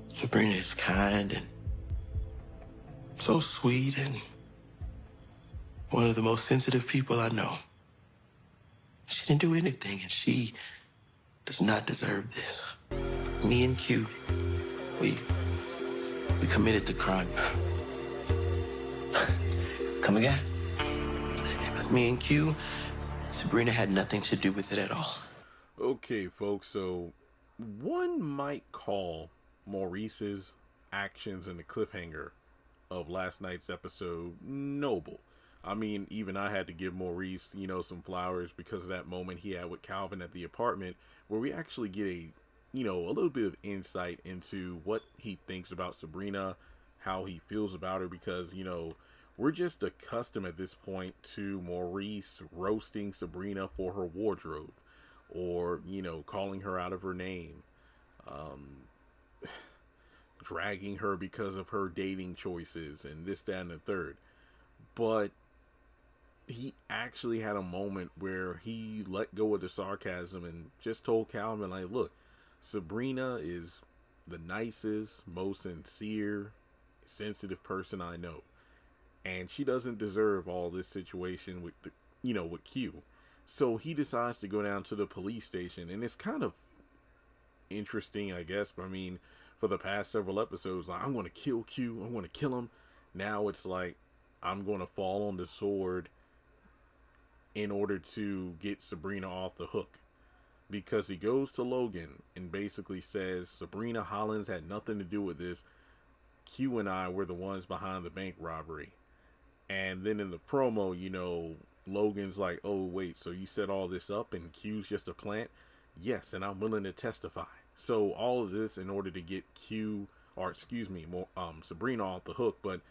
Sabrina is kind and so sweet and one of the most sensitive people I know. She didn't do anything, and she does not deserve this. Me and Q, we committed the crime. Come again? It was me and Q. Sabrina had nothing to do with it at all. Okay, folks, so one might call Maurice's actions and the cliffhanger of last night's episode noble. I mean, even I had to give Maurice, some flowers because of that moment he had with Calvin at the apartment, where we actually get a little bit of insight into what he thinks about Sabrina, how he feels about her, because, we're just accustomed at this point to Maurice roasting Sabrina for her wardrobe, or, calling her out of her name, dragging her because of her dating choices and this, that, and the third. But he actually had a moment where he let go of the sarcasm and just told Calvin, like, look, Sabrina is the nicest, most sincere, sensitive person I know. And she doesn't deserve all this situation with with Q. So he decides to go down to the police station, and it's kind of interesting, I guess. But I mean, for the past several episodes, like, I'm going to kill Q, I'm going to kill him. Now it's like, I'm going to fall on the sword in order to get Sabrina off the hook. Because he goes to Logan and basically says, Sabrina Hollins had nothing to do with this. Q and I were the ones behind the bank robbery. And then in the promo, Logan's like, oh, wait, so you set all this up and Q's just a plant? Yes, and I'm willing to testify. So all of this in order to get Sabrina off the hook. But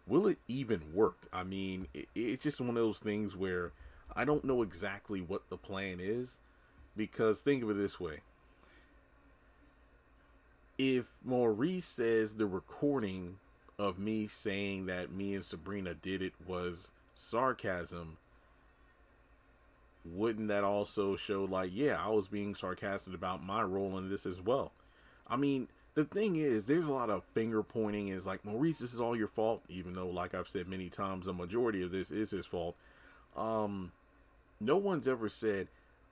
will it even work? I mean, it's just one of those things where I don't know exactly what the plan is. Because think of it this way. If Maurice says the recording of me saying that me and Sabrina did it was sarcasm, wouldn't that also show, like, yeah, I was being sarcastic about my role in this as well? I mean, the thing is, there's a lot of finger pointing. Is like, Maurice, this is all your fault, even though, like I've said many times, a majority of this is his fault. No one's ever said,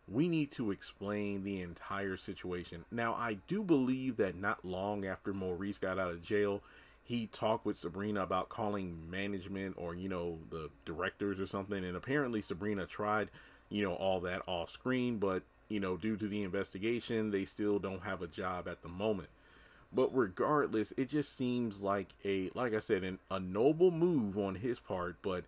we need to explain the entire situation. Now, I do believe that not long after Maurice got out of jail, he talked with Sabrina about calling management or, the directors or something. And apparently Sabrina tried, all that off screen. But, due to the investigation, they still don't have a job at the moment. But regardless, it just seems like like I said, a noble move on his part. But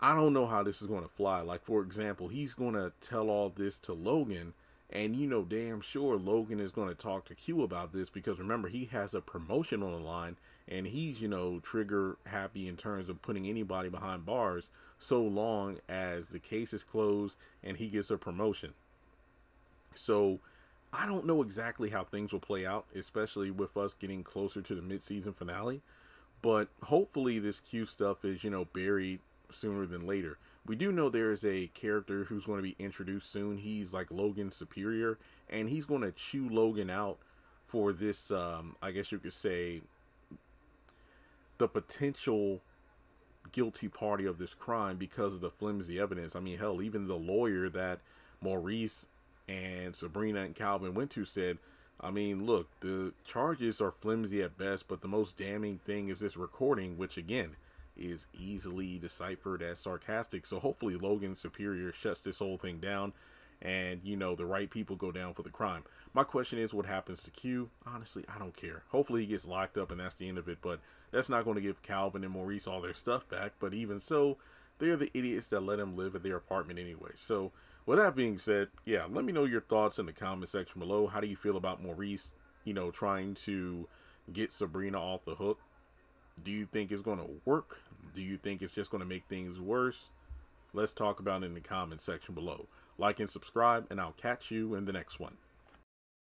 I don't know how this is going to fly. Like, for example, he's going to tell all this to Logan, and damn sure Logan is going to talk to Q about this, because remember, he has a promotion on the line, and he's, trigger happy in terms of putting anybody behind bars so long as the case is closed and he gets a promotion. So I don't know exactly how things will play out, especially with us getting closer to the mid-season finale, but hopefully this Q stuff is, buried sooner than later. We do know there is a character who's going to be introduced soon. He's like Logan's superior, and he's going to chew Logan out for this, I guess you could say, the potential guilty party of this crime because of the flimsy evidence. I mean, hell, even the lawyer that Maurice and Sabrina and Calvin went to said, I mean, look, the charges are flimsy at best, but the most damning thing is this recording, which again is easily deciphered as sarcastic. So hopefully Logan's superior shuts this whole thing down, and the right people go down for the crime. My question is, what happens to Q? Honestly, I don't care. Hopefully he gets locked up and that's the end of it, but that's not going to give Calvin and Maurice all their stuff back. But even so, they're the idiots that let him live at their apartment anyway. So with that being said, yeah, let me know your thoughts in the comment section below. How do you feel about Maurice, trying to get Sabrina off the hook? Do you think it's going to work? Do you think it's just going to make things worse? Let's talk about it in the comment section below. Like and subscribe, and I'll catch you in the next one.